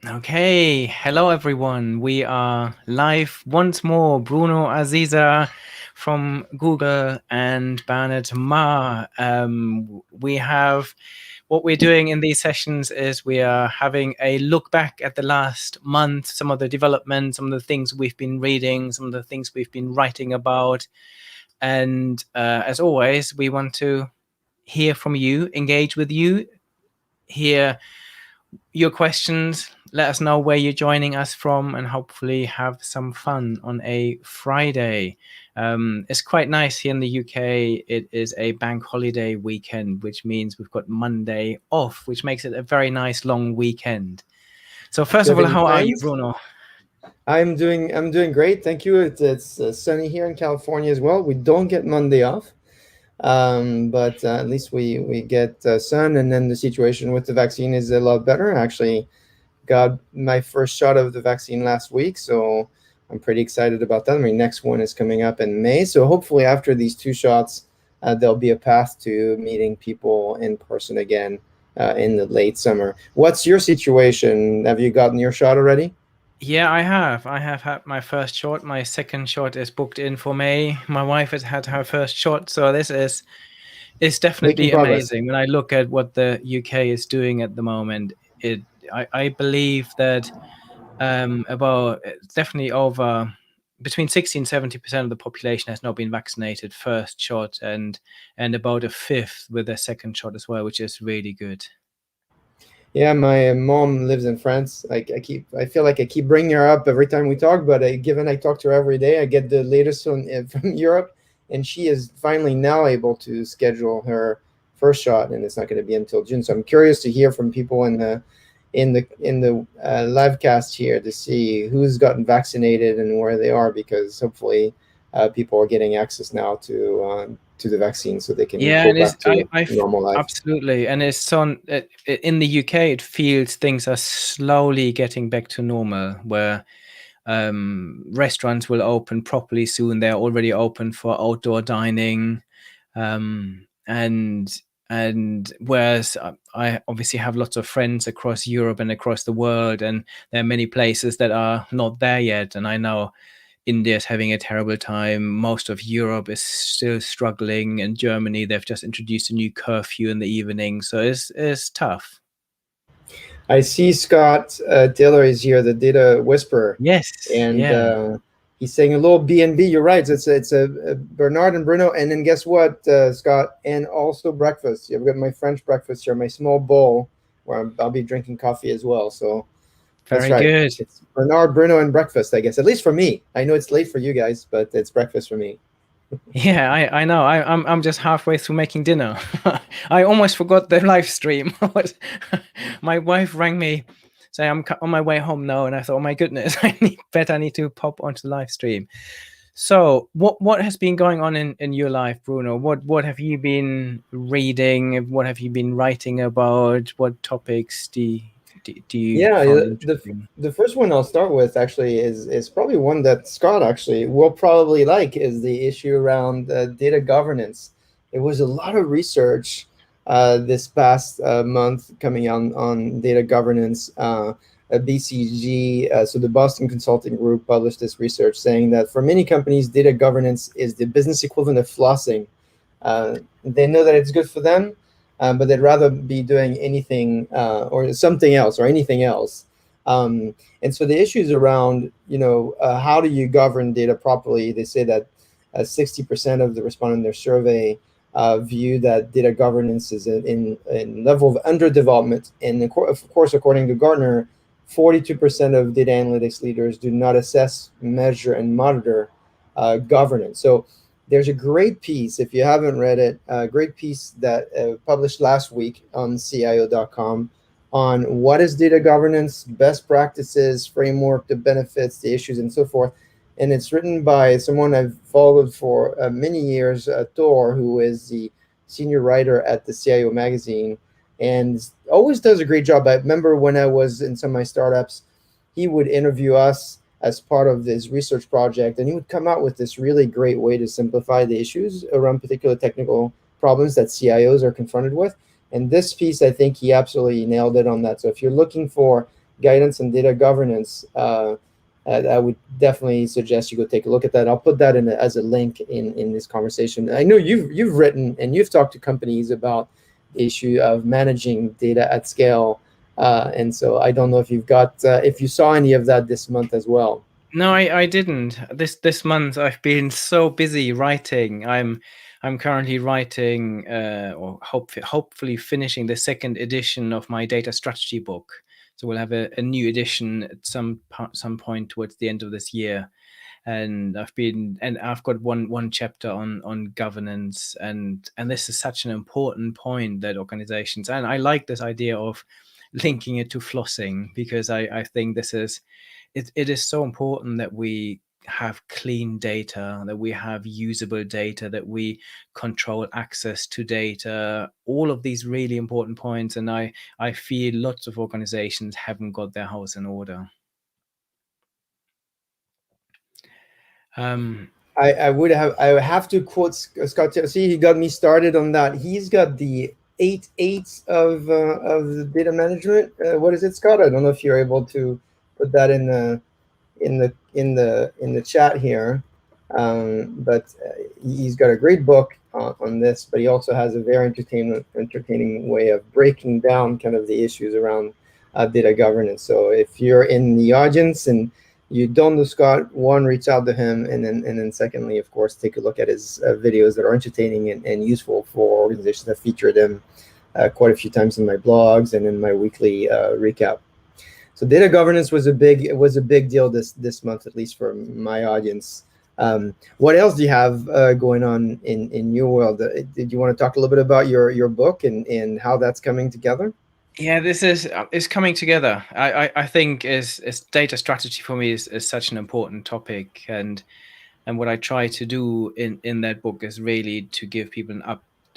Okay, hello everyone. We are live once more. Bruno Aziza from Google and Bernard Ma. We have what we're doing in these sessions is we are having a look back at the last month, some of the developments, some of the things we've been reading, some of the things we've been writing about. And as always, we want to hear from you, engage with you, hear your questions. Let us know where you're joining us from and hopefully have some fun on a Friday. It's quite nice here in the UK. It is a bank holiday weekend, which means we've got Monday off, which makes it a very nice long weekend. So first Do you of have all, any how are you, plans? Bruno? I'm doing great, thank you. It's sunny here in California as well. We don't get Monday off, but at least we get sun, and then the situation with the vaccine is a lot better. I actually got my first shot of the vaccine last week, so I'm pretty excited about that. My next one is coming up in May, so hopefully after these two shots, there'll be a path to meeting people in person again in the late summer. What's your situation? Have you gotten your shot already? Yeah, I have. I have had my first shot. My second shot is booked in for May. My wife has had her first shot, so this is it's Making definitely progress. amazing. When I look at what the UK is doing at the moment, I believe that about definitely over between 60 and 70% of the population has not been vaccinated first shot, and about a fifth with their second shot as well, which is really good. Yeah, my mom lives in France. I feel like I keep bringing her up every time we talk, but given I talk to her every day, I get the latest from Europe, and she is finally now able to schedule her first shot, and it's not going to be until June. So I'm curious to hear from people in the live cast here to see who's gotten vaccinated and where they are, because hopefully people are getting access now to the vaccine so they can Yeah, go and it's back to I normal life. absolutely, and it's on in the UK. It feels things are slowly getting back to normal, where restaurants will open properly soon. They're already open for outdoor dining, and whereas I obviously have lots of friends across Europe and across the world, and there are many places that are not there yet. And I know India's having a terrible time. Most of Europe is still struggling. In Germany, they've just introduced a new curfew in the evening, so it's tough. I see Scott Taylor is here, the data whisperer, Yes, and yeah, he's saying a little B&B. You're right. It's a Bernard and Bruno, and then guess what, Scott, and also breakfast. I've got my French breakfast here, my small bowl where I'll be drinking coffee as well. So that's very right. good. It's Bernard, Bruno, and breakfast. I guess at least for me. I know it's late for you guys, but it's breakfast for me. Yeah, I know. I'm just halfway through making dinner. I almost forgot the live stream. My wife rang me saying I'm on my way home now, and I thought, oh my goodness, I need to pop onto the live stream. So, what has been going on in your life, Bruno? What have you been reading? What have you been writing about? What topics do you Yeah, find the interesting? the first one I'll start with actually is probably one that Scott actually will probably like, is the issue around data governance. There was a lot of research this past month coming on data governance. BCG, so the Boston Consulting Group, published this research saying that for many companies, data governance is the business equivalent of flossing. They know that it's good for them, but they'd rather be doing anything or something else or anything else. And so the issues around, how do you govern data properly? They say that 60% of the respondents in their survey view that data governance is in level of underdevelopment. And of course, according to Gartner, 42% of data analytics leaders do not assess, measure, and monitor governance. So there's a great piece, if you haven't read it, a great piece that published last week on CIO.com on what is data governance, best practices, framework, the benefits, the issues, and so forth. And it's written by someone I've followed for many years, Thor, who is the senior writer at the CIO magazine, and always does a great job. I remember when I was in some of my startups, he would interview us as part of this research project, and he would come out with this really great way to simplify the issues around particular technical problems that CIOs are confronted with. And this piece, I think he absolutely nailed it on that. So if you're looking for guidance on data governance, I would definitely suggest you go take a look at that. I'll put that in as a link in this conversation. I know you've written and you've talked to companies about the issue of managing data at scale, and so I don't know if you've got if you saw any of that this month as well. No, I didn't. This month I've been so busy writing. I'm currently writing or hopefully finishing the second edition of my data strategy book. So we'll have a new edition at some point towards the end of this year. And I've got one chapter on governance, and this is such an important point that organizations, and I like this idea of linking it to flossing, because I think this is it is so important that we have clean data, that we have usable data, that we control access to data, all of these really important points. And I feel lots of organizations haven't got their house in order. um I would have to quote Scott. See, he got me started on that. He's got the 8 8s of the data management. What is it, Scott? I don't know if you're able to put that in the chat here. But he's got a great book on this, but he also has a very entertaining way of breaking down kind of the issues around data governance. So if you're in the audience and you don't know Scott, one, reach out to him, and then secondly, of course, take a look at his videos that are entertaining and useful for organizations. That featured him quite a few times in my blogs and in my weekly recap. So data governance was a big deal this month, at least for my audience. What else do you have going on in your world? Did you want to talk a little bit about your book and how that's coming together? Yeah, this is coming together. I think is data strategy for me is such an important topic, and what I try to do in that book is really to give people an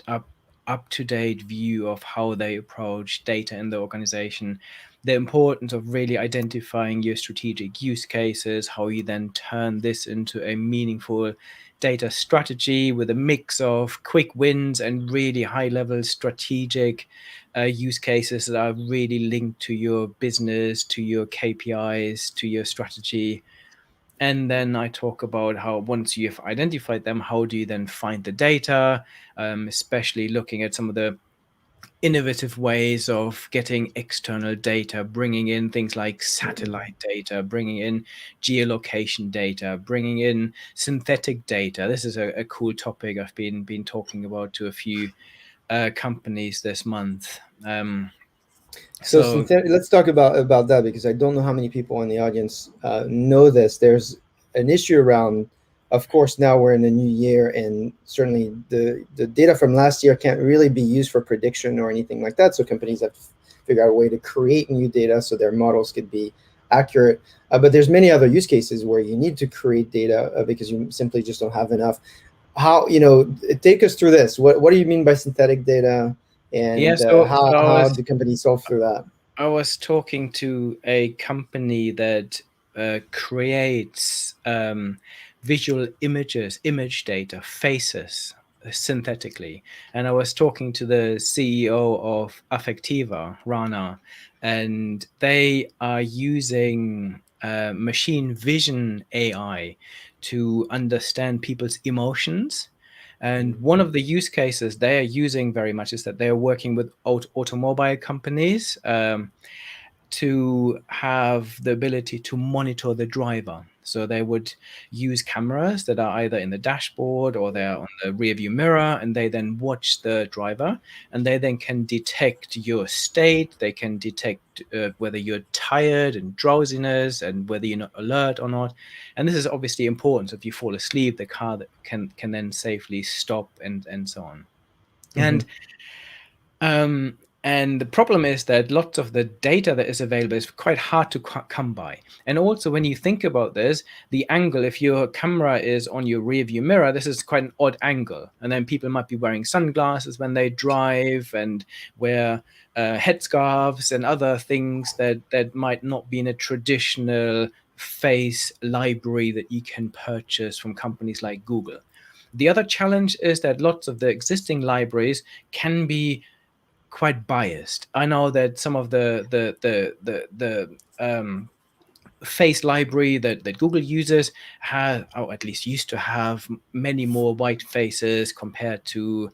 up up to date view of how they approach data in the organization, the importance of really identifying your strategic use cases, how you then turn this into a meaningful data strategy with a mix of quick wins and really high level strategic use cases that are really linked to your business, to your KPIs, to your strategy. And then I talk about how once you've identified them, how do you then find the data, especially looking at some of the innovative ways of getting external data, bringing in things like satellite data, bringing in geolocation data, bringing in synthetic data. This is a cool topic I've been talking about to a few companies this month. So So let's talk about that, because I don't know how many people in the audience know this. There's an issue around, of course, now we're in the new year, and certainly the data from last year can't really be used for prediction or anything like that. So companies have to figure out a way to create new data so their models could be accurate. But there's many other use cases where you need to create data because you simply just don't have enough. How, take us through this. What do you mean by synthetic data, yeah, and so how do companies solve through that? I was talking to a company that creates visual images, image data, faces synthetically. And I was talking to the CEO of Affectiva, Rana, and they are using machine vision AI to understand people's emotions. And one of the use cases they are using very much is that they are working with automobile companies to have the ability to monitor the driver. So they would use cameras that are either in the dashboard or they're on the rear view mirror, and they then watch the driver, and they then can detect your state. They can detect whether you're tired and drowsiness and whether you're not alert or not. And this is obviously important. So if you fall asleep, the car that can then safely stop and so on. Mm-hmm. Um, and the problem is that lots of the data that is available is quite hard to come by. And also, when you think about this, the angle, if your camera is on your rear view mirror, this is quite an odd angle. And then people might be wearing sunglasses when they drive and wear headscarves and other things that might not be in a traditional face library that you can purchase from companies like Google. The other challenge is that lots of the existing libraries can be quite biased. I know that some of the face library that Google uses has, or at least used to have, many more white faces compared to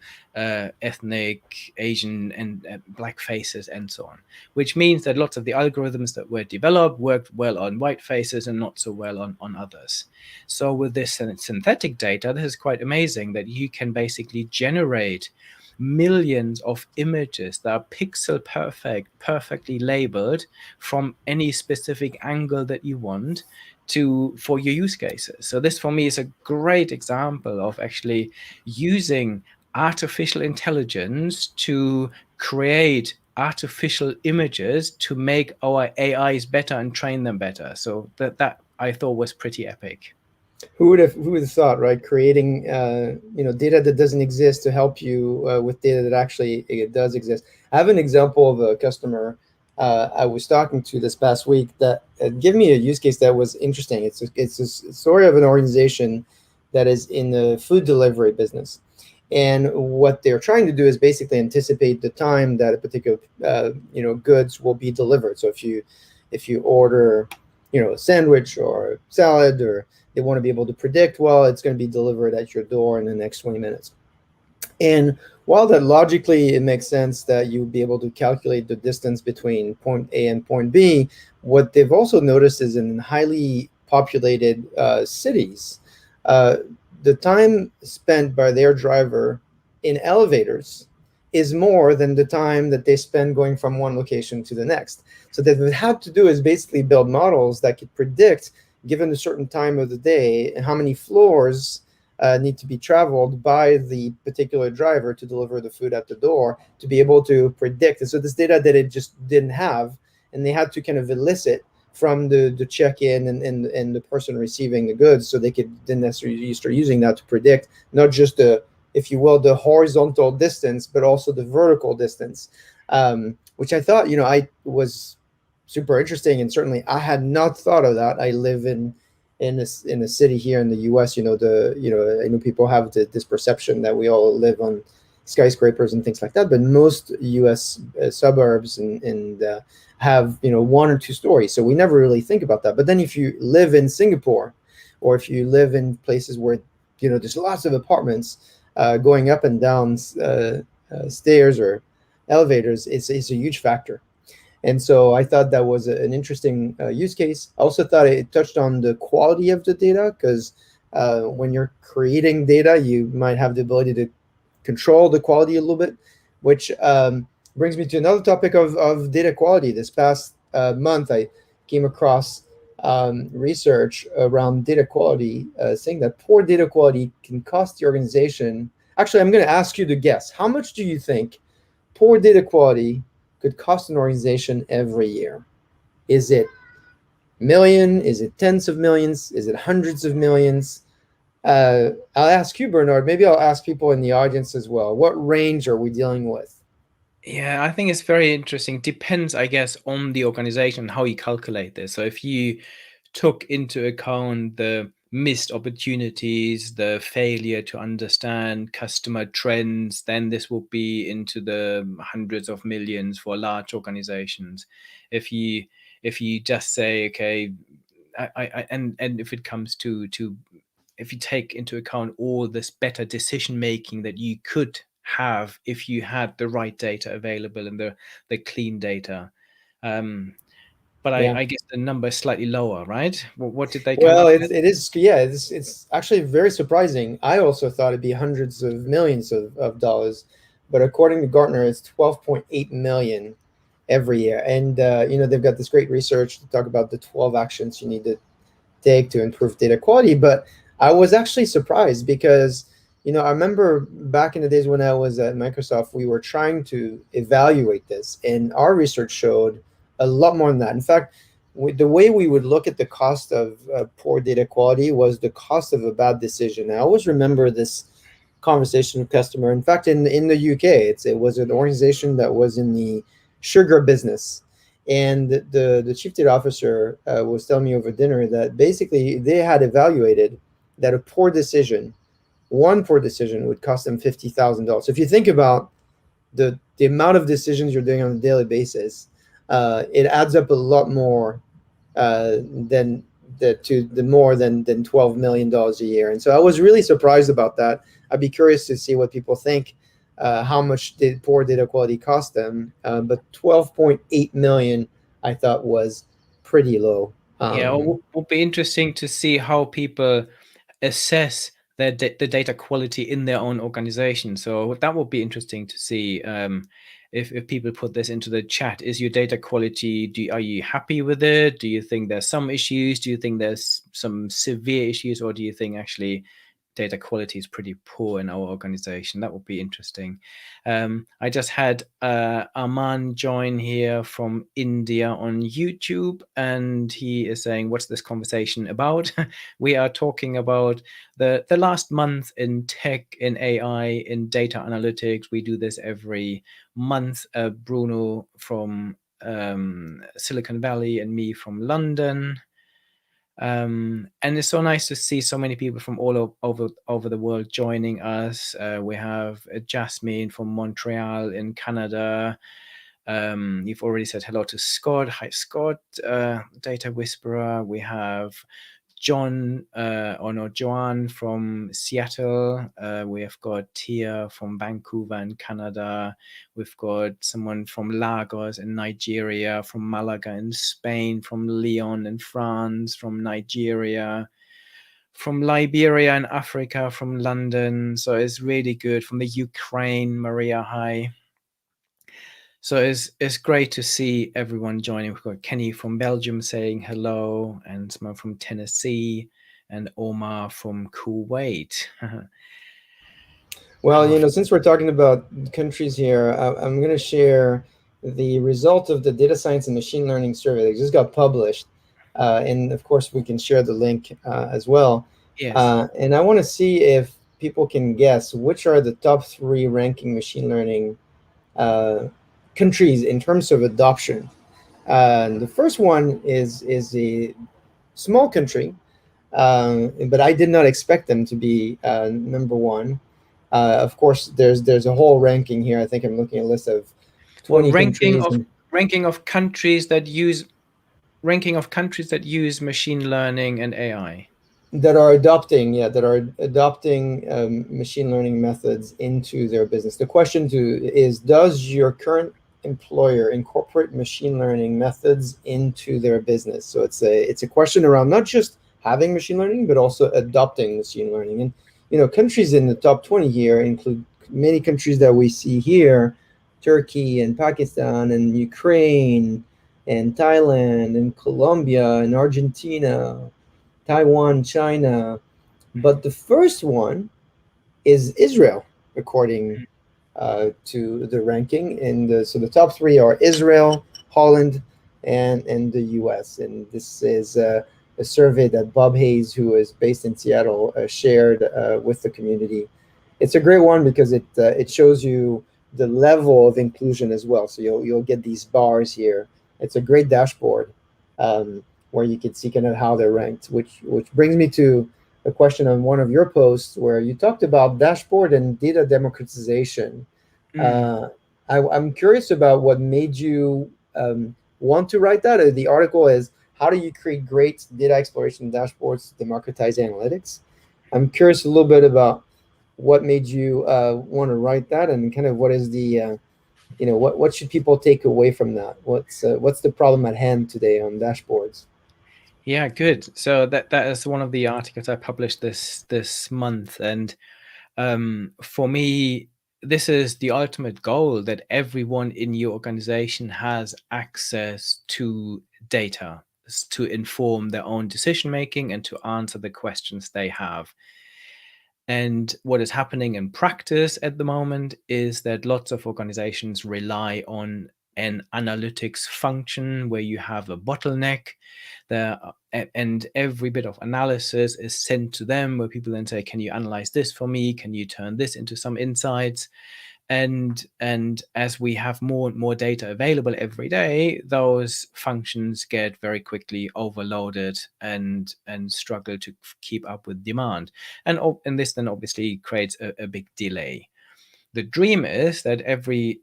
ethnic Asian and black faces and so on, which means that lots of the algorithms that were developed worked well on white faces and not so well on others. So with this synthetic data, this is quite amazing that you can basically generate millions of images that are pixel perfect, perfectly labeled from any specific angle that you want to for your use cases. So this for me is a great example of actually using artificial intelligence to create artificial images to make our AIs better and train them better. So that I thought was pretty epic. Who would have thought, right? Creating data that doesn't exist to help you with data that actually it does exist. I have an example of a customer I was talking to this past week that gave me a use case that was interesting. It's a story of an organization that is in the food delivery business, and what they're trying to do is basically anticipate the time that a particular goods will be delivered. So if you order a sandwich or a salad, or they want to be able to predict, well, it's going to be delivered at your door in the next 20 minutes. And while that logically it makes sense that you would be able to calculate the distance between point A and point B, what they've also noticed is in highly populated cities, uh, the time spent by their driver in elevators is more than the time that they spend going from one location to the next. So that what they had to do is basically build models that could predict, given a certain time of the day, and how many floors need to be traveled by the particular driver to deliver the food at the door, to be able to predict. And so this data that it just didn't have, and they had to kind of elicit from the check-in and the person receiving the goods, so they could then necessarily start using that to predict not just the, if you will, the horizontal distance, but also the vertical distance, which I thought, I was super interesting. And certainly I had not thought of that. I live in a city here in the US. I know people have this perception that we all live on skyscrapers and things like that, but most US suburbs and have one or two stories, so we never really think about that. But then if you live in Singapore, or if you live in places where there's lots of apartments, going up and down stairs or elevators is a huge factor. And so I thought that was an interesting use case. I also thought it touched on the quality of the data, because when you're creating data, you might have the ability to control the quality a little bit, which brings me to another topic of data quality. This past month, I came across research around data quality, saying that poor data quality can cost the organization. Actually, I'm going to ask you to guess. How much do you think poor data quality could cost an organization every year? Is it million? Is it tens of millions? Is it hundreds of millions? I'll ask you, Bernard. Maybe I'll ask people in the audience as well. What range are we dealing with? Yeah, I think it's very interesting. Depends, I guess, on the organization, how you calculate this. So if you took into account the missed opportunities, the failure to understand customer trends, then this will be into the hundreds of millions for large organizations. If you just say, okay, and if it comes to if you take into account all this better decision making that you could have if you had the right data available and the clean data. But Yeah. I guess the number is slightly lower, right? What did they come Well, up it, with? it is, yeah, it's actually very surprising. I also thought it'd be hundreds of millions of dollars, but according to Gartner, it's 12.8 million every year. And they've got this great research to talk about the 12 actions you need to take to improve data quality. But I was actually surprised because, I remember back in the days when I was at Microsoft, we were trying to evaluate this, and our research showed a lot more than that. In fact, the way we would look at the cost of poor data quality was the cost of a bad decision. I always remember this conversation with customer. In fact, in the UK, it was an organization that was in the sugar business, and the chief data officer was telling me over dinner that basically they had evaluated that one poor decision would cost them $50,000. So if you think about the amount of decisions you're doing on a daily basis, it adds up a lot more than the more than $12 million a year. And so I was really surprised about that. I'd be curious to see what people think. How much did poor data quality cost them? But 12.8 million, I thought was pretty low. Yeah, it would be interesting to see how people assess the data quality in their own organization. So that would be interesting to see, if people put this into the chat. Is your data quality, are you happy with it? Do you think there's some issues? Do you think there's some severe issues? Or do you think actually data quality is pretty poor in our organization? That would be interesting. I just had Aman join here from India on YouTube, and he is saying, what's this conversation about? We are talking about the last month in tech, in AI, in data analytics. We do this every month. Bruno from Silicon Valley and me from London. And it's so nice to see so many people from all over the world joining us. We have Jasmine from Montreal in Canada. You've already said hello to Scott. Hi, Scott, Data Whisperer. We have John, or no, Joanne from Seattle. We have got Tia from Vancouver in Canada. We've got someone from Lagos in Nigeria, from Malaga in Spain, from Lyon in France, from Nigeria, from Liberia in Africa, from London. So it's really good. From the Ukraine, Maria, hi. So it's great to see everyone joining. We've got Kenny from Belgium saying hello, and someone from Tennessee, and Omar from Kuwait. Well, since we're talking about countries here, I'm going to share the result of the data science and machine learning survey that just got published. And of course, we can share the link as well. Yes. And I want to see if people can guess which are the top three ranking machine learning countries in terms of adoption. The first one is a small country, but I did not expect them to be number one. Of course, there's a whole ranking here. I think I'm looking at a list of Well, 20 countries ranking of countries that use machine learning and AI. that are adopting, machine learning methods into their business. The question is, does your current employer incorporate machine learning methods into their business? So it's a question around not just having machine learning, but also adopting machine learning. And countries in the top 20 here include many countries that we see here: Turkey and Pakistan and Ukraine and Thailand and Colombia and Argentina, Taiwan, China. But the first one is Israel, according to the ranking. And so the top three are Israel, Holland, and the U.S. And this is a survey that Bob Hayes, who is based in Seattle, shared with the community. It's a great one because it shows you the level of inclusion as well. So you'll get these bars here. It's a great dashboard where you can see kind of how they're ranked, which brings me to a question on one of your posts where you talked about dashboard and data democratization. I'm curious about what made you want to write that. The article is "How do you create great data exploration dashboards to democratize analytics?" I'm curious a little bit about what made you want to write that, and kind of what is the what should people take away from that? What's the problem at hand today on dashboards? Yeah, good. So that is one of the articles I published this month, and for me, this is the ultimate goal, that everyone in your organization has access to data to inform their own decision making and to answer the questions they have. And what is happening in practice at the moment is that lots of organizations rely on an analytics function where you have a bottleneck there, and every bit of analysis is sent to them, where people then say, can you analyze this for me? Can you turn this into some insights? And as we have more and more data available every day, those functions get very quickly overloaded and struggle to keep up with demand. And this then obviously creates a big delay. The dream is that every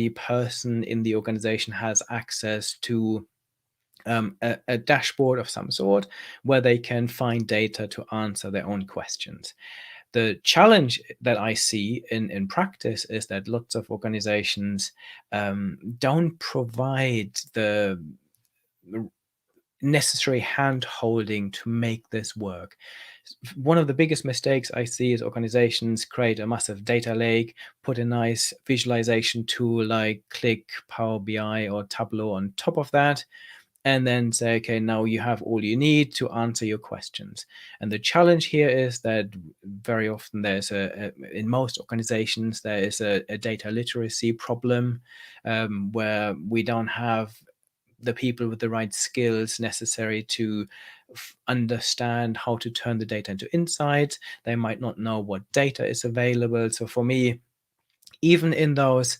person in the organization has access to a dashboard of some sort where they can find data to answer their own questions. The challenge that I see in practice is that lots of organizations don't provide the necessary hand holding to make this work. One of the biggest mistakes I see is organizations create a massive data lake, put a nice visualization tool like Click, Power BI, or Tableau on top of that, and then say, okay, now you have all you need to answer your questions. And the challenge here is that very often in most organizations, there is a data literacy problem, where we don't have the people with the right skills necessary to understand how to turn the data into insights. They might not know what data is available. So for me, even in those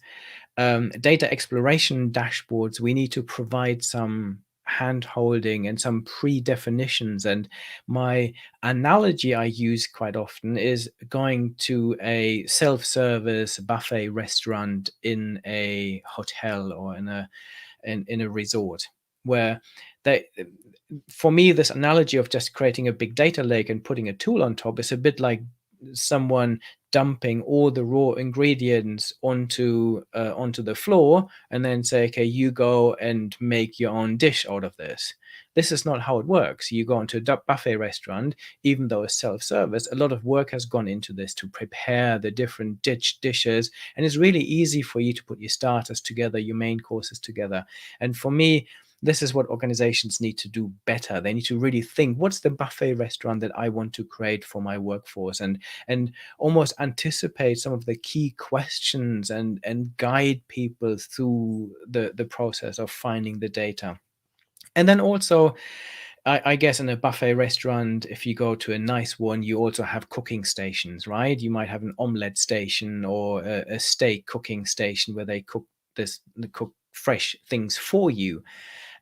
data exploration dashboards, we need to provide some hand holding and some pre-definitions. And my analogy I use quite often is going to a self-service buffet restaurant in a hotel or in a resort, where they, for me, this analogy of just creating a big data lake and putting a tool on top is a bit like someone dumping all the raw ingredients onto the floor and then say, okay, you go and make your own dish out of this. This is not how it works. You go into a buffet restaurant, even though it's self-service, a lot of work has gone into this to prepare the different dishes, and it's really easy for you to put your starters together, your main courses together. And for me, this is what organizations need to do better. They need to really think, what's the buffet restaurant that I want to create for my workforce, and almost anticipate some of the key questions and guide people through the process of finding the data. And then also, I guess in a buffet restaurant, if you go to a nice one, you also have cooking stations, right? You might have an omelette station or a steak cooking station where they cook fresh things for you.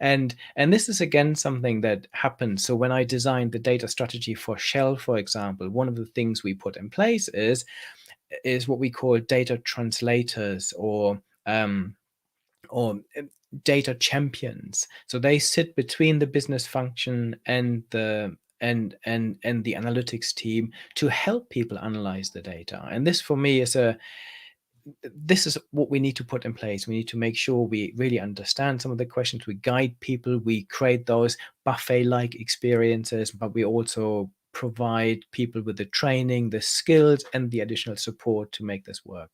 And this is again something that happens. So when I designed the data strategy for Shell, for example, one of the things we put in place is what we call data translators or data champions. So they sit between the business function and the analytics team to help people analyze the data. And this for me this is what we need to put in place. We need to make sure we really understand some of the questions. We guide people, we create those buffet-like experiences, but we also provide people with the training, the skills, and the additional support to make this work.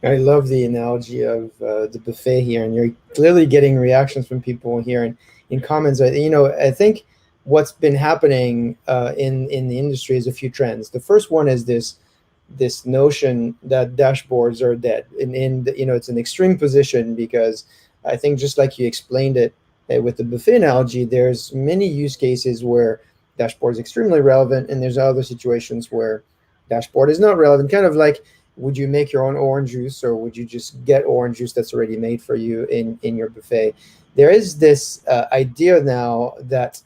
I love the analogy of the buffet here, and you're clearly getting reactions from people here and in comments. I think what's been happening in the industry is a few trends. The first one is this notion that dashboards are dead, and it's an extreme position, because I think, just like you explained it with the buffet analogy, there's many use cases where dashboard is extremely relevant, and there's other situations where dashboard is not relevant. Kind of like, would you make your own orange juice, or would you just get orange juice that's already made for you in your buffet? There is this idea now that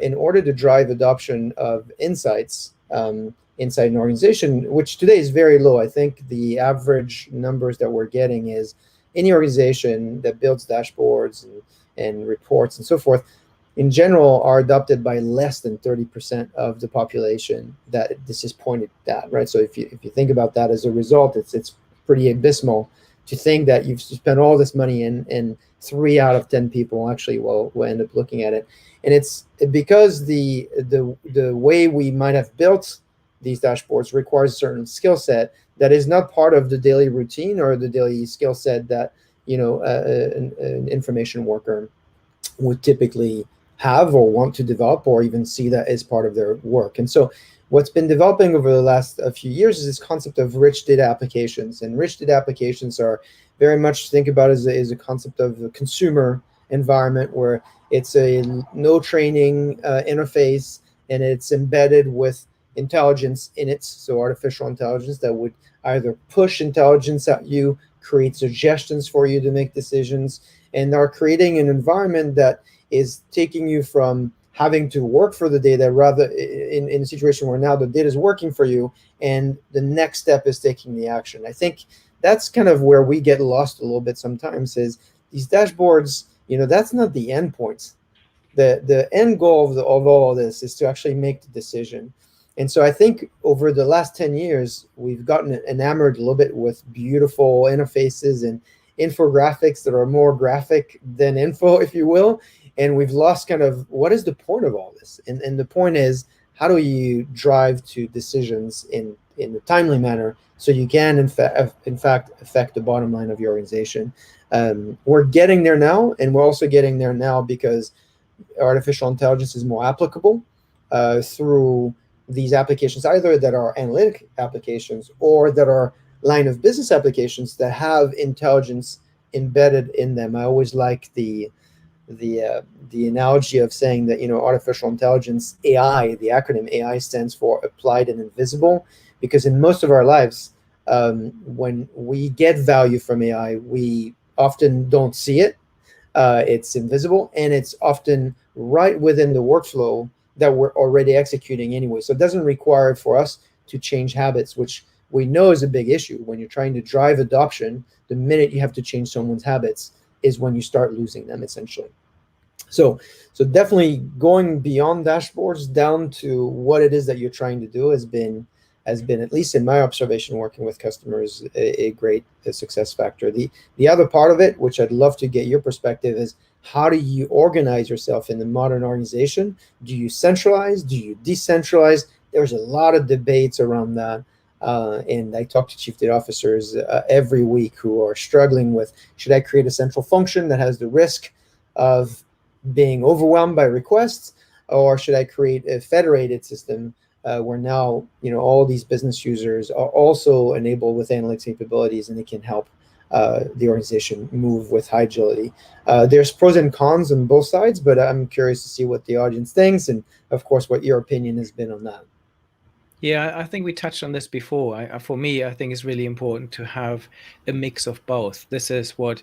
in order to drive adoption of insights inside an organization, which today is very low. I think the average numbers that we're getting is any organization that builds dashboards and reports and so forth, in general, are adopted by less than 30% of the population that this is pointed at, right? So if you think about that as a result, it's pretty abysmal to think that you've spent all this money and 3 out of 10 people actually will end up looking at it. And it's because the way we might have built these dashboards requires a certain skill set that is not part of the daily routine or the daily skill set that an information worker would typically have or want to develop, or even see that as part of their work. And so what's been developing over the last few years is this concept of rich data applications. And rich data applications are very much, think about as a concept of a consumer environment, where it's a no training interface, and it's embedded with intelligence in it. So artificial intelligence that would either push intelligence at you, create suggestions for you to make decisions, and are creating an environment that is taking you from having to work for the data, rather in a situation where now the data is working for you, and the next step is taking the action. I think that's kind of where we get lost a little bit sometimes, is these dashboards, that's not the end point. The end goal of all of this is to actually make the decision. And so I think over the last 10 years, we've gotten enamored a little bit with beautiful interfaces and infographics that are more graphic than info, if you will. And we've lost kind of what is the point of all this? And the point is, how do you drive to decisions in a timely manner so you can, in fact, affect the bottom line of your organization? We're getting there now, and we're also getting there now because artificial intelligence is more applicable through these applications, either that are analytic applications or that are line of business applications that have intelligence embedded in them. I always like the analogy of saying that artificial intelligence, AI, the acronym AI stands for applied and invisible, because in most of our lives, when we get value from AI, we often don't see it. It's invisible, and it's often right within the workflow that we're already executing anyway. So it doesn't require for us to change habits, which we know is a big issue when you're trying to drive adoption. The minute you have to change someone's habits is when you start losing them, essentially. So, so definitely going beyond dashboards down to what it is that you're trying to do has been, at least in my observation working with customers, a great success factor. The other part of it, which I'd love to get your perspective, is how do you organize yourself in the modern organization? Do you centralize? Do you decentralize? There's a lot of debates around that. And I talk to chief data officers every week who are struggling with, should I create a central function that has the risk of being overwhelmed by requests, or should I create a federated system where now all these business users are also enabled with analytics capabilities, and it can help the organization move with high agility. There's pros and cons on both sides, but I'm curious to see what the audience thinks, and of course what your opinion has been on that. Yeah, I think we touched on this before. For me, I think it's really important to have a mix of both. This is what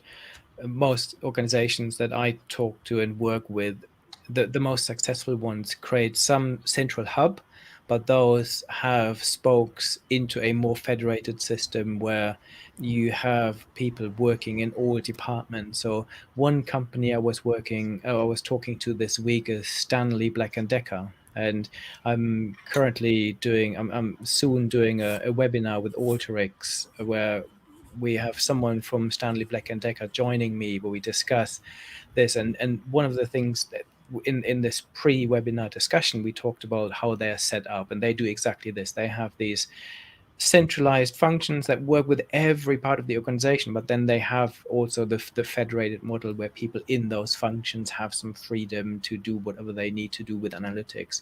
most organizations that I talk to and work with, the most successful ones, create some central hub, but those have spokes into a more federated system where you have people working in all departments. So one company I was talking to this week is Stanley Black and Decker. And I'm soon doing a webinar with Alteryx where we have someone from Stanley Black and Decker joining me, where we discuss this. And one of the things that in this pre-webinar discussion, we talked about how they're set up, and they do exactly this. They have these centralized functions that work with every part of the organization, but then they have also the federated model where people in those functions have some freedom to do whatever they need to do with analytics.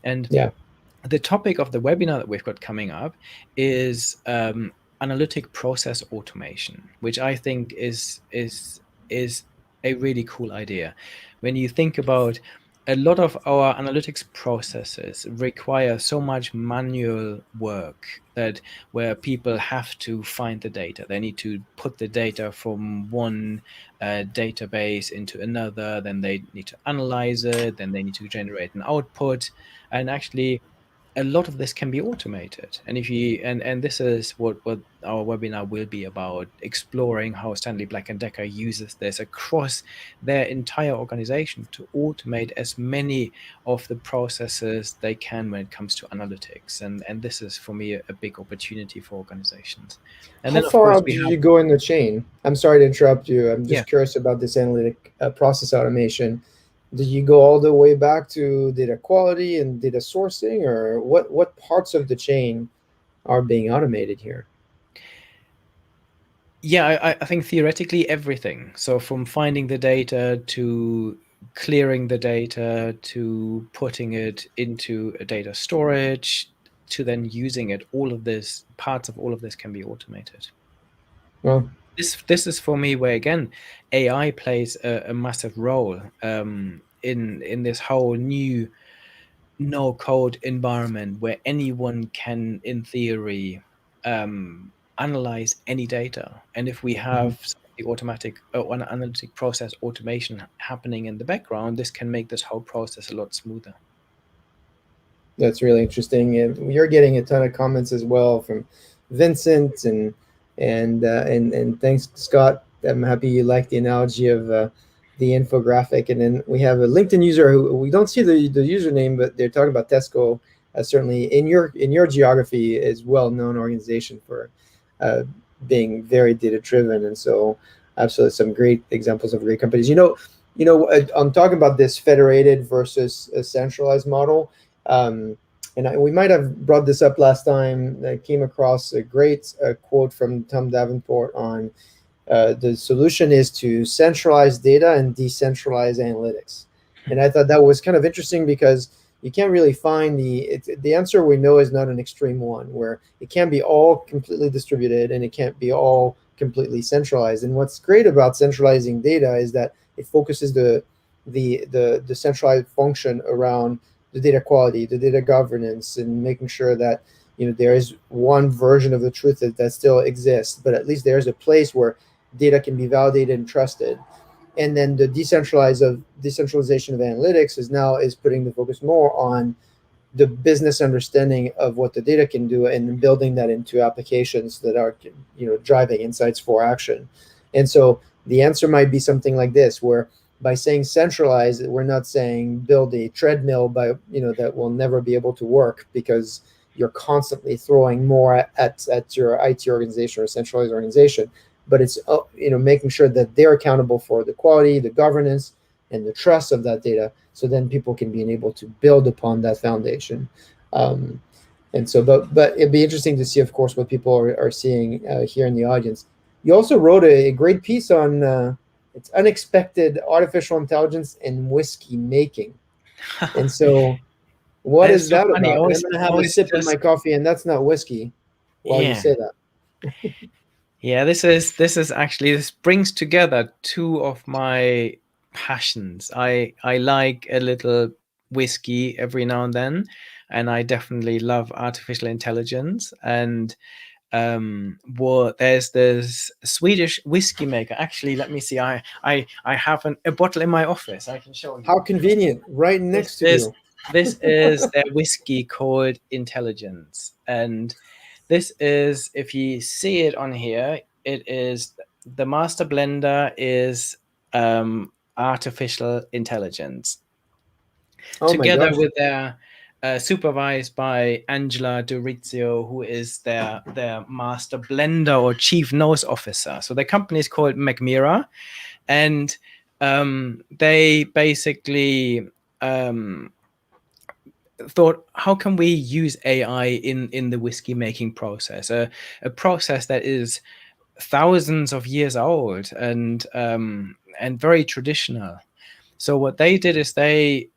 And Yeah. the topic of the webinar that we've got coming up is analytic process automation, which I think is a really cool idea. When you think about, a lot of our analytics processes require so much manual work, that where people have to find the data, they need to put the data from one database into another, then they need to analyze it, then they need to generate an output. And actually, a lot of this can be automated. And if you and this is what our webinar will be about, exploring how Stanley Black and Decker uses this across their entire organization to automate as many of the processes they can when it comes to analytics. And this is, for me, a big opportunity for organizations. And How then, of far course, up we did have, you go in the chain? I'm sorry to interrupt you. I'm yeah. just curious about this analytic process automation. Did you go all the way back to data quality and data sourcing, or what parts of the chain are being automated here? Yeah, I think theoretically everything. So from finding the data to clearing the data to putting it into a data storage to then using it, all of this, parts of all of this can be automated. Well, This is for me where, again, AI plays a massive role in this whole new no code environment where anyone can, in theory, analyze any data. And if we mhm. have the automatic or analytic process automation happening in the background, this can make this whole process a lot smoother. That's really interesting, and you're getting a ton of comments as well from Vincent and thanks, Scott. I'm happy you like the analogy of the infographic. And then we have a LinkedIn user who we don't see the username, but they're talking about Tesco. Certainly in your geography is well known organization for uh, being very data driven, and so absolutely some great examples of great companies. I'm talking about this federated versus a centralized model. Um, we might have brought this up last time. I came across a great quote from Tom Davenport on the solution is to centralize data and decentralize analytics. And I thought that was kind of interesting because you can't really find the answer we know is not an extreme one where it can't be all completely distributed and it can't be all completely centralized. And what's great about centralizing data is that it focuses the centralized function around the data quality, the data governance, and making sure that there is one version of the truth that still exists, but at least there's a place where data can be validated and trusted. And then the decentralization of analytics is putting the focus more on the business understanding of what the data can do and building that into applications that are driving insights for action. And so the answer might be something like this, where by saying centralized, we're not saying build a treadmill that will never be able to work because you're constantly throwing more at your IT organization or centralized organization, but it's making sure that they're accountable for the quality, the governance, and the trust of that data, so then people can be able to build upon that foundation. Um, and so, but it'd be interesting to see, of course, what people are seeing here in the audience. You also wrote a great piece on it's unexpected artificial intelligence and whiskey making. And so, what That is is so that funny. about? And I'm going to have a Always sip of my just coffee, and that's not whiskey while you yeah. say that. Yeah, this is actually, this brings together two of my passions. I like a little whiskey every now and then, and I definitely love artificial intelligence. And there's this Swedish whiskey maker. Actually, let me see. I have a bottle in my office. I can show How you. convenient, right This next to is you. this is their whiskey called Intelligence, and this is, if you see it on here, it is the master blender is artificial intelligence, Oh my together gosh. with their supervised by Angela Durizio, who is their master blender or chief nose officer. So the company is called McMira, and they basically um, thought, how can we use AI in the whiskey making process, a process that is thousands of years old and very traditional. So what they did is they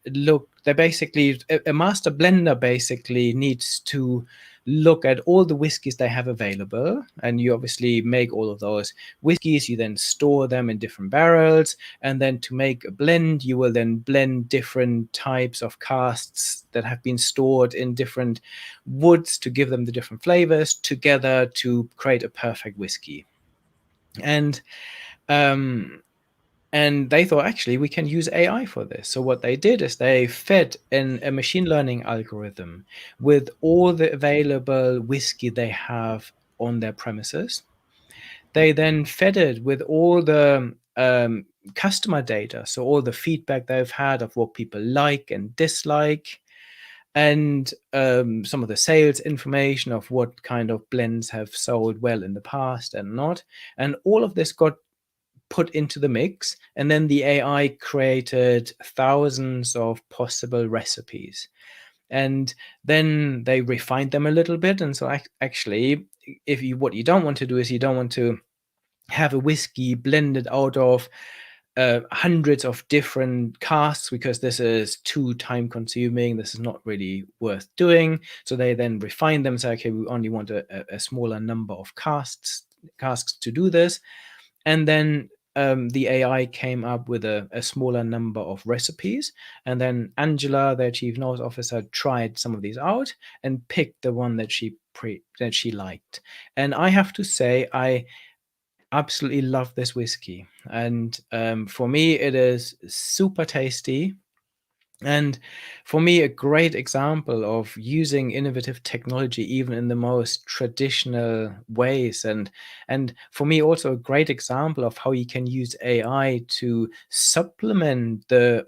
basically, a master blender basically needs to look at all the whiskeys they have available, and you obviously make all of those whiskeys, you then store them in different barrels, and then to make a blend, you will then blend different types of casks that have been stored in different woods to give them the different flavors together to create a perfect whiskey. And um, and they thought, actually, we can use AI for this. So what they did is they fed a machine learning algorithm with all the available whiskey they have on their premises. They then fed it with all the customer data, so all the feedback they've had of what people like and dislike, and some of the sales information of what kind of blends have sold well in the past and not. And all of this got put into the mix, and then the AI created thousands of possible recipes, and then they refined them a little bit. And so actually, if you what you don't want to do is you don't want to have a whiskey blended out of hundreds of different casks, because this is too time consuming. This is not really worth doing. So they then refine them, say, okay, we only want a smaller number of casks to do this. And then the AI came up with a smaller number of recipes, and then Angela, their chief nose officer, tried some of these out and picked the one that she liked. And I have to say, absolutely love this whiskey, and for me, it is super tasty. And for me, a great example of using innovative technology even in the most traditional ways, and for me also a great example of how you can use AI to supplement the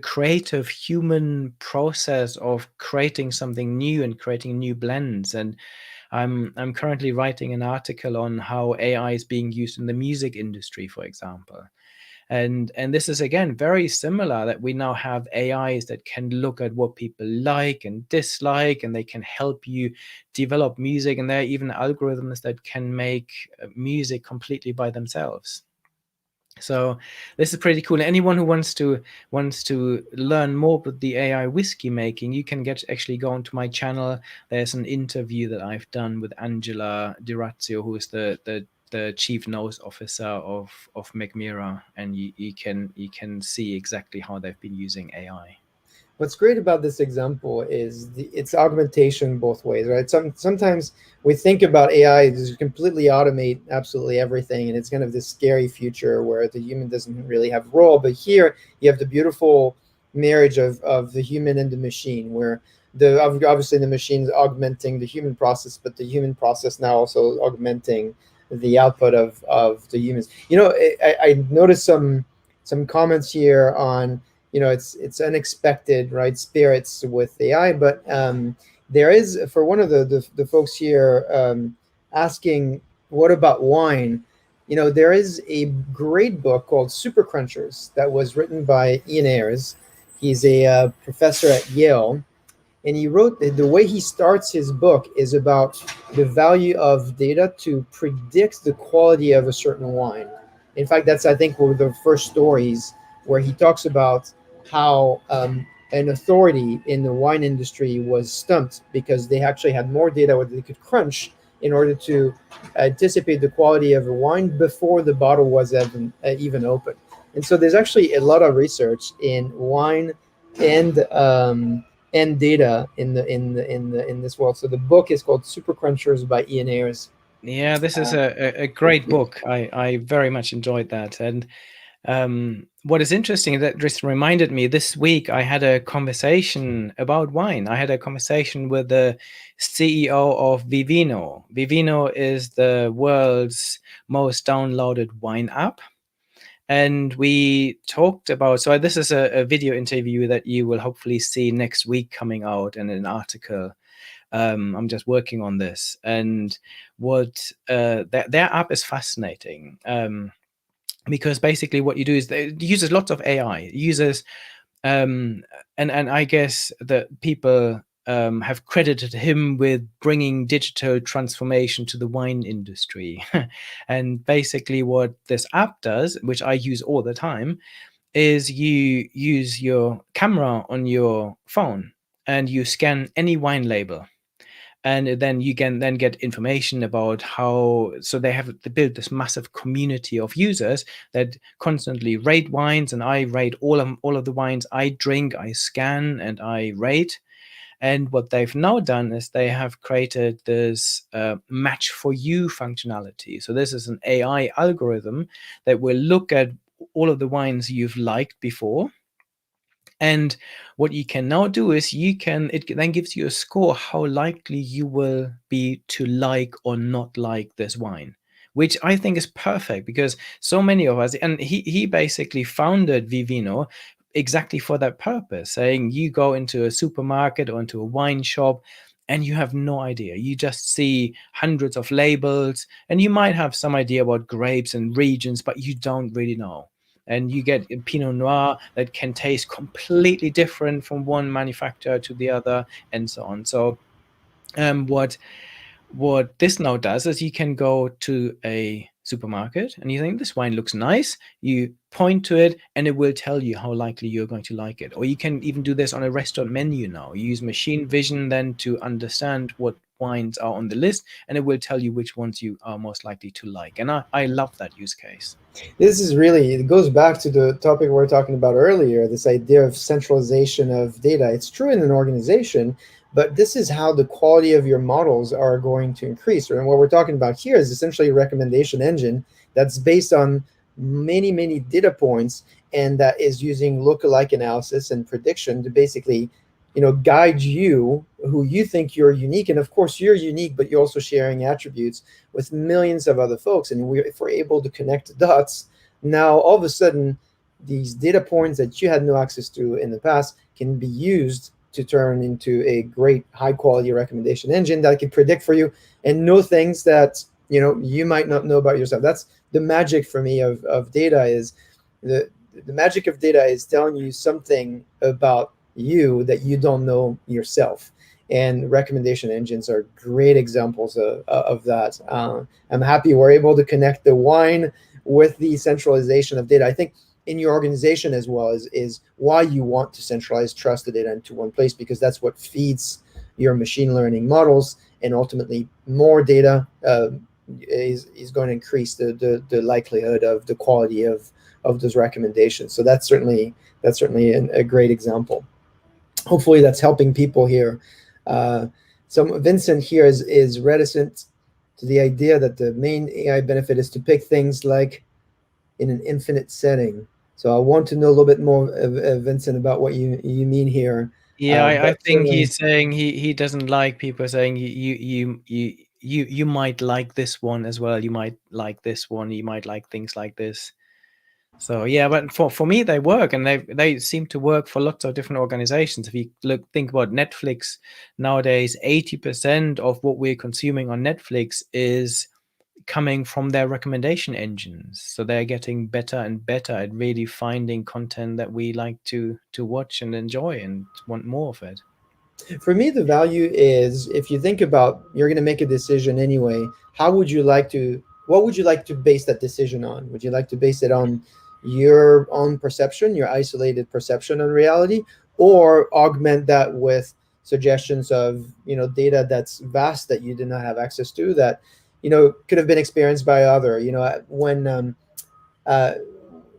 creative human process of creating something new and creating new blends. And I'm currently writing an article on how AI is being used in the music industry, for example. And this is again very similar, that we now have AIs that can look at what people like and dislike, and they can help you develop music, and there are even algorithms that can make music completely by themselves. So this is pretty cool. Anyone who wants to learn more about the AI whiskey making, you can get actually go onto my channel. There's an interview that I've done with Angela Durazio, who is the chief nose officer of McMira, and you can see exactly how they've been using AI. What's great about this example is its augmentation both ways, right? Sometimes we think about AI as completely automate absolutely everything, and it's kind of this scary future where the human doesn't really have a role. But here you have the beautiful marriage of the human and the machine, where obviously the machine is augmenting the human process, but the human process now also augmenting the output of the humans. I noticed some comments here on, it's unexpected, right, spirits with AI. But there is, for one of the folks here, asking, what about wine? There is a great book called Super Crunchers that was written by Ian Ayres. He's a professor at Yale, and he wrote, the way he starts his book is about the value of data to predict the quality of a certain wine. In fact, that's, I think, one of the first stories where he talks about how an authority in the wine industry was stumped because they actually had more data what they could crunch in order to anticipate the quality of a wine before the bottle was even open. And so there's actually a lot of research in wine and data in this world. So the book is called Super Crunchers by Ian Ayres. Yeah, this is a great book. I very much enjoyed that. And what is interesting, that just reminded me, this week I had a conversation about wine. I had a conversation with the CEO of Vivino. Vivino is the world's most downloaded wine app. And we talked about, so this is a video interview that you will hopefully see next week coming out in an article. I'm just working on this. And what their app is fascinating. Because basically what you do is it uses lots of AI. It uses and I guess that people have credited him with bringing digital transformation to the wine industry. And basically what this app does, which I use all the time, is you use your camera on your phone and you scan any wine label, and then you can then get information about how, so they built this massive community of users that constantly rate wines, and I rate all of the wines I drink. I scan and I rate. And what they've now done is they have created this match for you functionality. So this is an AI algorithm that will look at all of the wines you've liked before. And what you can now do is it then gives you a score how likely you will be to like or not like this wine, which I think is perfect, because so many of us, and he basically founded Vivino exactly for that purpose, saying you go into a supermarket or into a wine shop and you have no idea. You just see hundreds of labels and you might have some idea about grapes and regions, but you don't really know. And you get a Pinot Noir that can taste completely different from one manufacturer to the other, and so on. So what this now does is you can go to a supermarket and you think this wine looks nice. You point to it and it will tell you how likely you're going to like it. Or you can even do this on a restaurant menu now. You use machine vision then to understand what wines are on the list, and it will tell you which ones you are most likely to like. And I love that use case. This is really, it goes back to the topic we were talking about earlier, this idea of centralization of data. It's true in an organization, But this is how the quality of your models are going to increase. And what we're talking about here is essentially a recommendation engine that's based on many, many data points, and that is using lookalike analysis and prediction to basically, guide you, who you think you're unique. And of course you're unique, but you're also sharing attributes with millions of other folks. And if we're able to connect the dots, now all of a sudden these data points that you had no access to in the past can be used to turn into a great high quality recommendation engine that can predict for you and know things that you might not know about yourself. That's the magic for me of data. Is the the magic of data is telling you something about you that you don't know yourself. And recommendation engines are great examples of that. I'm happy we're able to connect the wine with the centralization of data. I think in your organization as well is why you want to centralize trusted data into one place, because that's what feeds your machine learning models, and ultimately more data is going to increase the likelihood of the quality of those recommendations. So that's certainly a great example. Hopefully that's helping people here. Uh, so Vincent here is reticent to the idea that the main AI benefit is to pick things like in an infinite setting. So I want to know a little bit more, Vincent, about what you mean here. Yeah, I But think certainly, he's saying he doesn't like people saying you might like this one as well. You might like this one. You might like things like this. So yeah, but for me they work, and they seem to work for lots of different organizations. If you think about Netflix nowadays, 80% of what we're consuming on Netflix is coming from their recommendation engines. So they're getting better and better at really finding content that we like to watch and enjoy and want more of it. for me, the value is, if you think about, you're going to make a decision anyway. How would you like to? What would you like to base that decision on? Would you like to base it on your own perception, your isolated perception of reality, or augment that with suggestions of data that's vast that you did not have access to, that could have been experienced by other. Uh,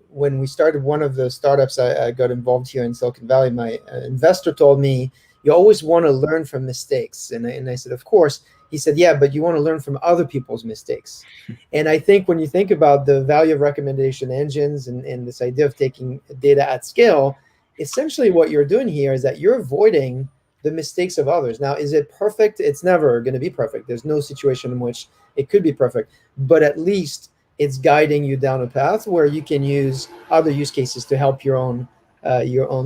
when we started one of the startups I got involved here in Silicon Valley, my investor told me, you always want to learn from mistakes. And I said, of course. He said, yeah, but you want to learn from other people's mistakes. And I think when you think about the value of recommendation engines and this idea of taking data at scale, essentially what you're doing here is that you're avoiding the mistakes of others. Now, is it perfect? It's never going to be perfect. There's no situation in which it could be perfect, but at least it's guiding you down a path where you can use other use cases to help your own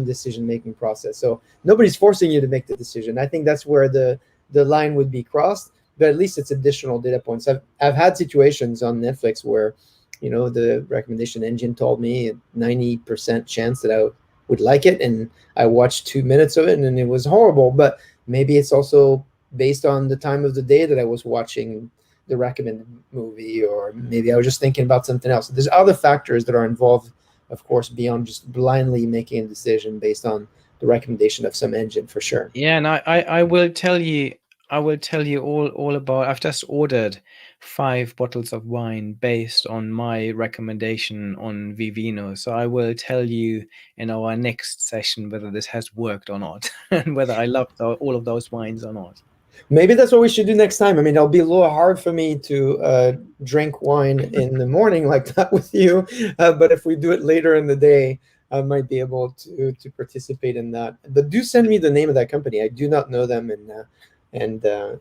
decision making process. So nobody's forcing you to make the decision. I think that's where the line would be crossed, but at least it's additional data points. I've had situations on Netflix where the recommendation engine told me a 90% chance that I would like it, and I watched 2 minutes of it and it was horrible. But maybe it's also based on the time of the day that I was watching the recommended movie, or maybe I was just thinking about something else. There's other factors that are involved, of course, beyond just blindly making a decision based on the recommendation of some engine, for sure. Yeah, and I will tell you all about. I've just ordered 5 bottles of wine based on my recommendation on Vivino. So I will tell you in our next session whether this has worked or not, and whether I love all of those wines or not. Maybe that's what we should do next time. I mean, it'll be a little hard for me to drink wine in the morning like that with you, but if we do it later in the day, I might be able to participate in that. But do send me the name of that company. I do not know them, and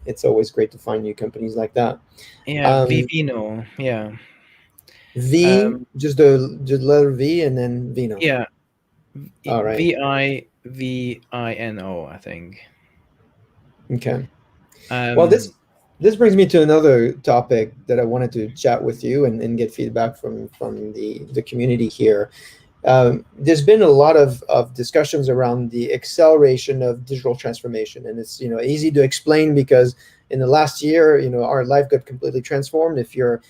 it's always great to find new companies like that. Yeah, Um, Vivino. Yeah. V, Um, just letter V, and then Vino. yeah, All right. Vivino, I think. Okay. Well, Um, this brings me to another topic that I wanted to chat with you and get feedback from the community here. There's been a lot of discussions around the acceleration of digital transformation, and it's easy to explain because in the last year, our life got completely transformed. If you're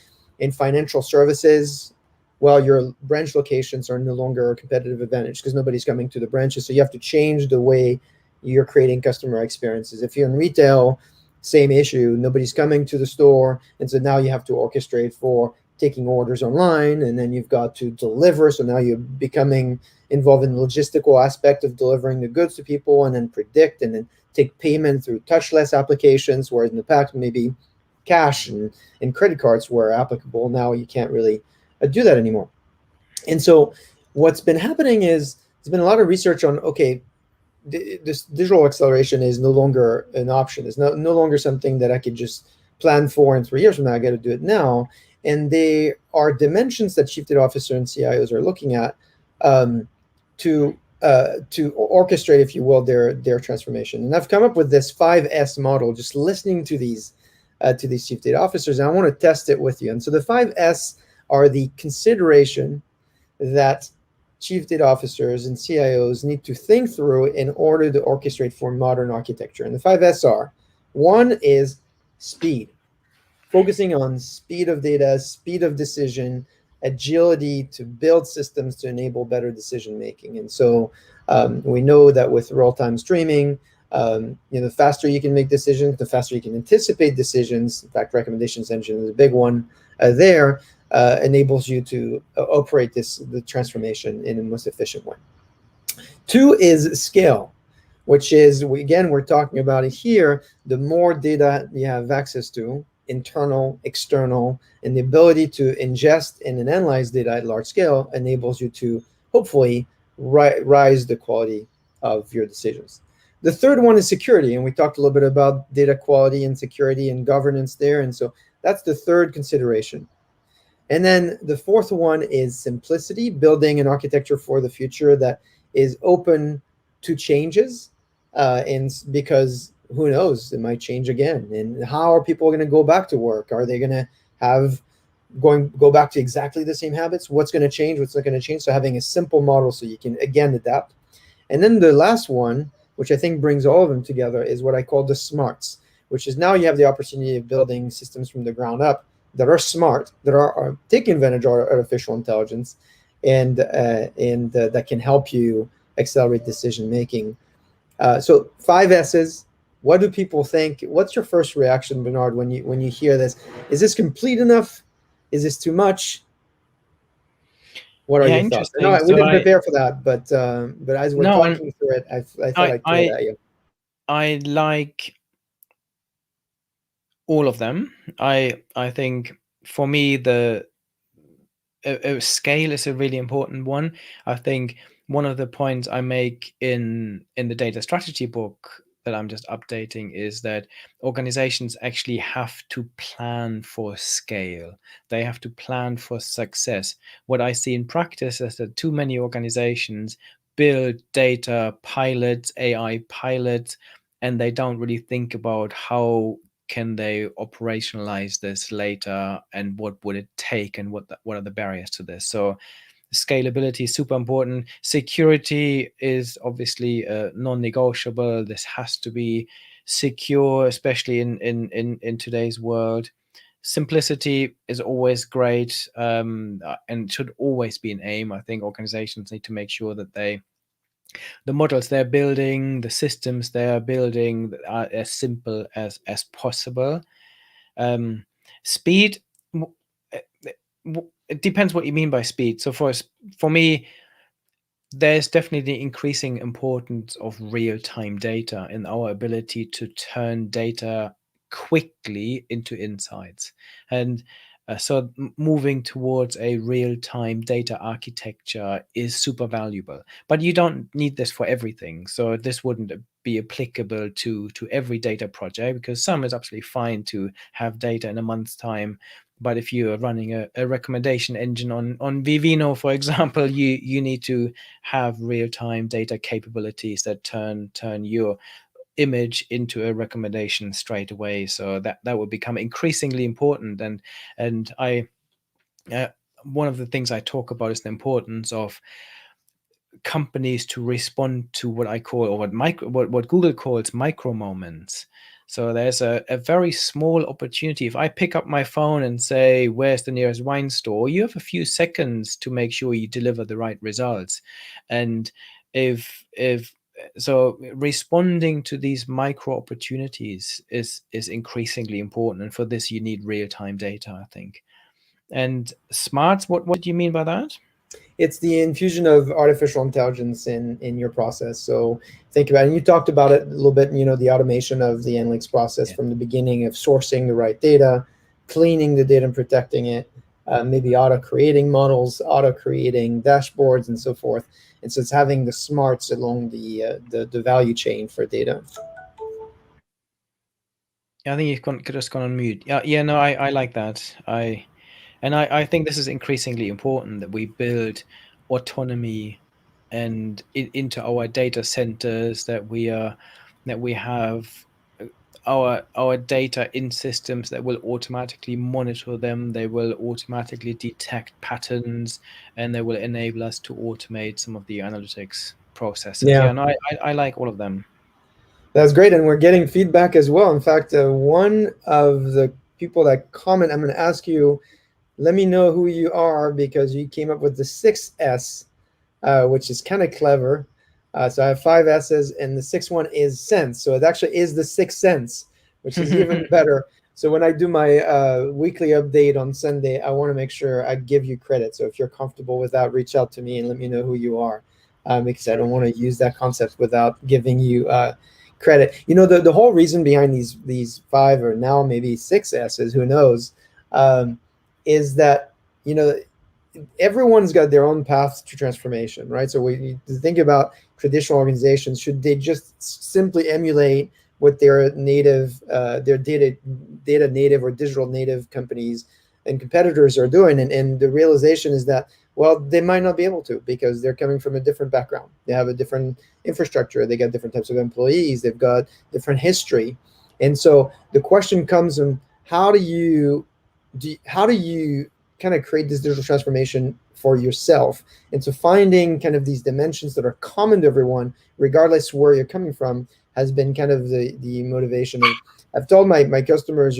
in financial services, well, your branch locations are no longer a competitive advantage because nobody's coming to the branches, so you have to change the way you're creating customer experiences. If you're in retail, same issue, nobody's coming to the store, and so now you have to orchestrate for taking orders online, and then you've got to deliver, so now you're becoming involved in the logistical aspect of delivering the goods to people, and then predict and then take payment through touchless applications, whereas in the past maybe cash and credit cards were applicable. Now you can't really do that anymore. And so what's been happening is there's been a lot of research on, okay, this digital acceleration is no longer an option. It's no longer something that I could just plan for in 3 years from now. I got to do it now. And they are dimensions that chief data officer and CIOs are looking at um, to orchestrate, if you will, their transformation. And I've come up with this 5S model, just listening to these chief data officers, and I want to test it with you. And so the 5S are the consideration that chief data officers and CIOs need to think through in order to orchestrate for modern architecture. And the 5S are: one is speed, focusing on speed of data, speed of decision, agility to build systems to enable better decision making. And so we know that with real-time streaming, the faster you can make decisions, the faster you can anticipate decisions. In fact, recommendations engine is a big one there. Enables you to operate the transformation in the most efficient way. Two is scale, which is, again, we're talking about it here. The more data you have access to, internal, external, and the ability to ingest and analyze data at large scale enables you to hopefully rise the quality of your decisions. The third one is security, and we talked a little bit about data quality and security and governance there, and so that's the third consideration. And then the fourth one is simplicity, building an architecture for the future that is open to changes, and because who knows, it might change again. And how are people going to go back to work? Are they going to go back to exactly the same habits? What's going to change? What's not going to change? So having a simple model so you can again adapt. And then the last one, which I think brings all of them together, is what I call the smarts, which is now you have the opportunity of building systems from the ground up that are smart, that are taking advantage of artificial intelligence, and that can help you accelerate decision making. So 5S's. What do people think? What's your first reaction, Bernard, when you hear this? Is this complete enough? Is this too much? What are Yeah, your thoughts? interesting. No, we So didn't I prepare for that, but as we're no, and talking through it, I thought I I'd throw it I at you. I like all of them. I think for me scale is a really important one. I think one of the points I make in the data strategy book that I'm just updating is that organizations actually have to plan for scale. They have to plan for success. What I see in practice is that too many organizations build data pilots, AI pilots, and they don't really think about how can they operationalize this later and what would it take and what are the barriers to this. So scalability is super important. Security is obviously non-negotiable. This has to be secure, especially in today's world. Simplicity is always great, and should always be an aim. I think organizations need to make sure that the models they're building, the systems they're building are as simple as possible. um, Speed, eh, it depends what you mean by speed. So for me, there's definitely the increasing importance of real-time data in our ability to turn data quickly into insights. And so moving towards a real-time data architecture is super valuable, but you don't need this for everything. So this wouldn't be applicable to every data project, because some is absolutely fine to have data in a month's time. But if you are running a recommendation engine on Vivino, for example, you need to have real-time data capabilities that turn your image into a recommendation straight away. So that will become increasingly important. And I one of the things I talk about is the importance of companies to respond to what I call, or what Google calls, micro moments. So there's a very small opportunity. If I pick up my phone and say, where's the nearest wine store? You have a few seconds to make sure you deliver the right results. And if so responding to these micro opportunities is increasingly important. And for this, you need real-time data, I think. And smarts, what do you mean by that? It's the infusion of artificial intelligence in your process. So think about it. And you talked about it a little bit, the automation of the analytics process Yeah. from the beginning of sourcing the right data, cleaning the data and protecting it, maybe auto creating models, auto creating dashboards, and so forth. And so it's having the smarts along the value chain for data. Yeah, I think you've just gone on mute. Yeah, yeah, no, I like that. I think this is increasingly important that we build autonomy and into our data centers, that we have uh, our data in systems that will automatically monitor them. They will automatically detect patterns, and they will enable us to automate some of the analytics processes. Yeah, Yeah, no, I like all of them. that's great. And we're getting feedback as well. In fact, one of the people that comment, I'm going to ask you, let me know who you are because you came up with the 6S, which is kind of clever. So I have five S's, and the sixth one is sense. So it actually is the sixth sense, which is even better. So when I do my weekly update on Sunday, I want to make sure I give you credit. So if you're comfortable with that, reach out to me and let me know who you are, because I Very don't want good. to use that concept without giving you credit. The whole reason behind these five or now maybe six S's, who knows, um, is that you know everyone's got their own path to transformation, right? So we think about traditional organizations. Should they just simply emulate what their data native or digital native companies and competitors are doing? And the realization is that, well, they might not be able to because they're coming from a different background. They have a different infrastructure. They got different types of employees. They've got different history. And so the question comes in, how do you kind of create this digital transformation for yourself? And so finding kind of these dimensions that are common to everyone, regardless where you're coming from, has been kind of the motivation. And I've told my customers,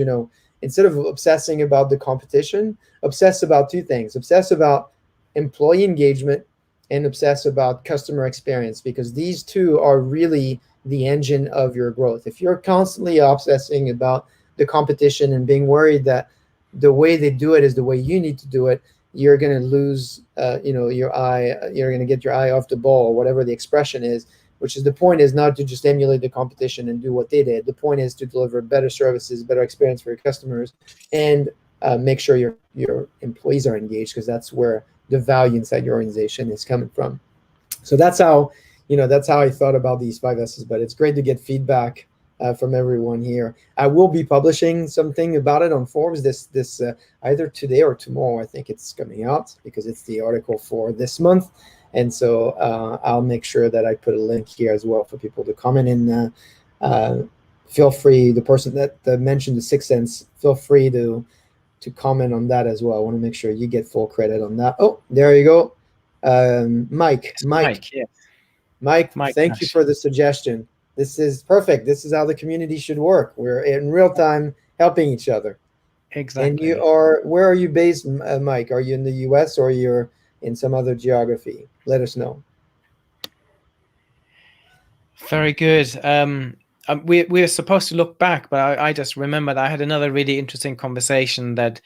instead of obsessing about the competition, obsess about two things: obsess about employee engagement and obsess about customer experience, because these two are really the engine of your growth. If you're constantly obsessing about the competition and being worried that the way they do it is the way you need to do it, you're going to lose, your eye. You're going to get your eye off the ball, whatever the expression is. Which is, the point is not to just emulate the competition and do what they did. The point is to deliver better services, better experience for your customers, and make sure your employees are engaged, because that's where the value inside your organization is coming from. So that's how I thought about these five S's. But it's great to get feedback from everyone here. I will be publishing something about it on Forbes this either today or tomorrow. I think it's coming out because it's the article for this month. And so I'll make sure that I put a link here as well for people to comment in. Uh, Feel free, the person that mentioned the sixth sense, feel free to comment on that as well. I want to make sure you get full credit on that. Oh, there you go. Mike, It's Mike, Mike. Yeah, Mike, Mike thank you Nash. for the suggestion. This is perfect. This is how the community should work. We're in real time helping each other. And Exactly. where are you based, Mike? Are you in the US or you're in some other geography? Let us know. Very good. We're supposed to look back, but I just remembered I had another really interesting conversation that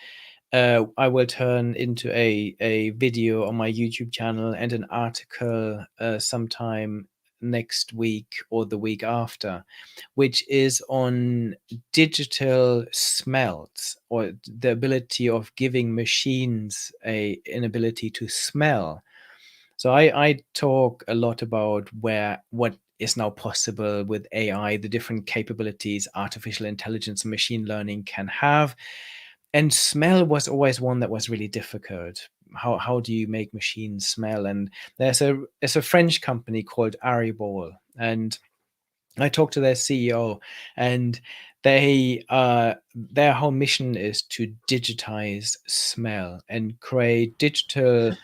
I will turn into a video on my YouTube channel and an article sometime next week or the week after, which is on digital smells, or the ability of giving machines an ability to smell. So I talk a lot about what is now possible with AI, the different capabilities artificial intelligence and machine learning can have. And smell was always one that was really difficult. How do you make machines smell? And there's a French company called Aribol, and I talked to their CEO, and their whole mission is to digitize smell and create digital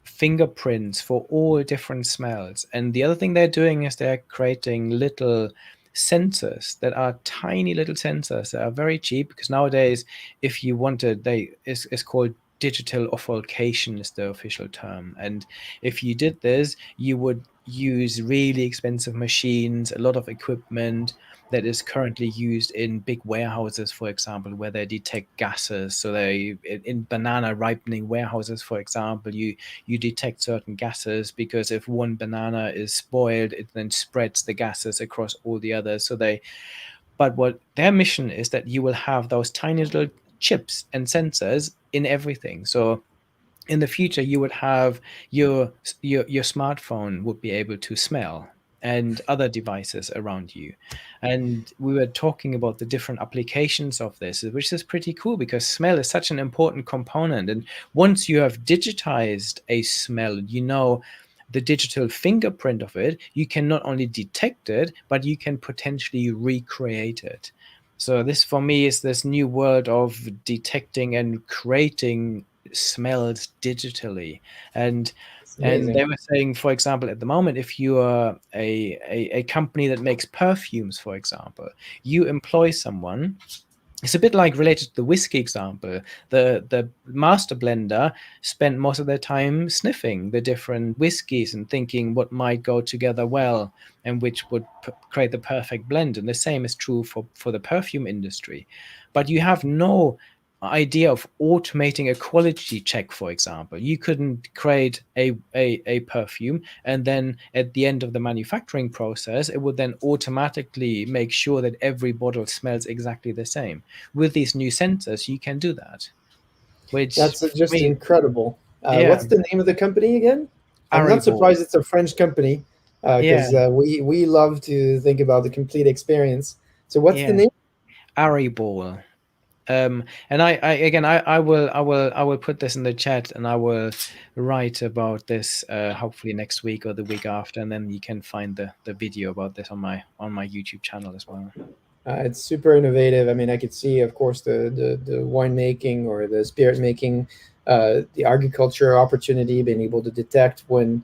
fingerprints for all different smells. And the other thing they're doing is they're creating little sensors that are tiny little sensors that are very cheap, because nowadays, if you wanted, it's called digital offalcation is the official term. And if you did this, you would use really expensive machines, a lot of equipment that is currently used in big warehouses, for example, where they detect gases. So they in banana ripening warehouses, for example, you detect certain gases, because if one banana is spoiled, it then spreads the gases across all the others. So they but what their mission is, that you will have those tiny little chips and sensors in everything. So in the future you would have your smartphone would be able to smell, and other devices around you. And we were talking about the different applications of this, which is pretty cool, because smell is such an important component. And once you have digitized a smell, the digital fingerprint of it, you can not only detect it, but you can potentially recreate it. So this for me is this new world of detecting and creating smells digitally. and It's and they amazing. were saying, for example, at the moment, if you are a company that makes perfumes, for example, you employ someone. It's a bit like related to the whiskey example. The master blender spent most of their time sniffing the different whiskies and thinking what might go together well, and which would create the perfect blend. And the same is true for the perfume industry. But you have no idea of automating a quality check, for example. You couldn't create a perfume, and then at the end of the manufacturing process, it would then automatically make sure that every bottle smells exactly the same. With these new sensors, you can do that, which That's for just me, incredible. yeah, What's the name of the company again? I'm not Arable. surprised it's a French company Yeah, because we love to think about the complete experience. So what's the yeah, name? Arable. And I again, I will put this in the chat, and I will write about this hopefully next week or the week after, and then you can find the video about this on my YouTube channel as well. It's super innovative. I mean, I could see, of course, the winemaking or the spirit making, the agriculture opportunity, being able to detect when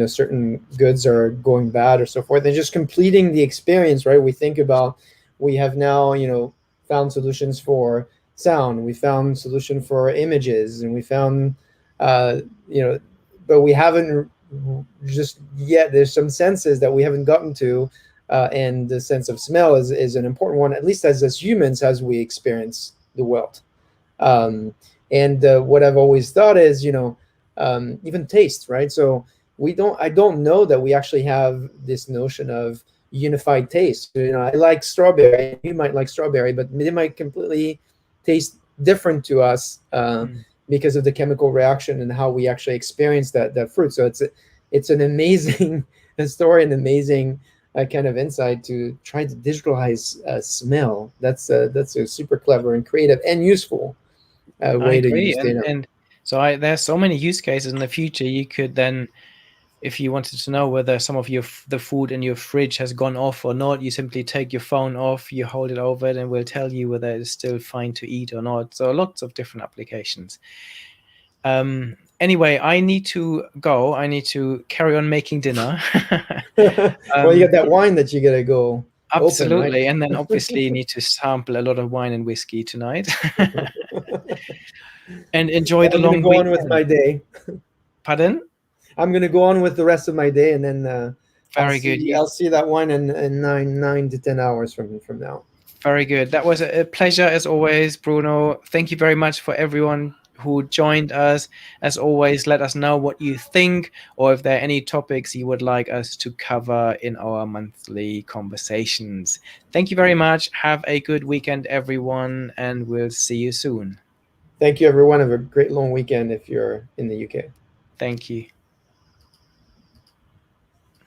certain goods are going bad or so forth, and just completing the experience. Right? We think about we have now found solutions for sound, we found solution for images, and we found uh, you know, but we haven't just yet. There's some senses that we haven't gotten to and the sense of smell is an important one, at least as humans, as we experience the world. Um, and what I've always thought is, even taste, right? So I don't know that we actually have this notion of unified taste. I like strawberry, and you might like strawberry, but they might completely taste different to us Mm. because of the chemical reaction and how we actually experience that fruit. So it's an amazing story, an amazing kind of insight to try to digitalize smell. That's a super clever and creative and useful I way to agree, use and data. there's so many use cases in the future. You could then, if you wanted to know whether some of the food in your fridge has gone off or not, you simply take your phone off, you hold it over it, and will tell you whether it's still fine to eat or not. So lots of different applications. Anyway, I need to go. I need to carry on making dinner. Well, you um, got that wine that you gotta go open, right? Absolutely, and then obviously need to sample a lot of wine and whiskey tonight. And enjoy the I'm gonna long go on with weekend. my day. Pardon? I'm gonna go on with the rest of my day, and then Very good. I'll see that wine in 9 to 10 hours from now. Very good. That was a pleasure as always, Bruno. Thank you very much for everyone who joined us. As always, let us know what you think, or if there are any topics you would like us to cover in our monthly conversations. Thank you very much. Have a good weekend, everyone, and we'll see you soon. Thank you, everyone. Have a great long weekend if you're in the UK. Thank you.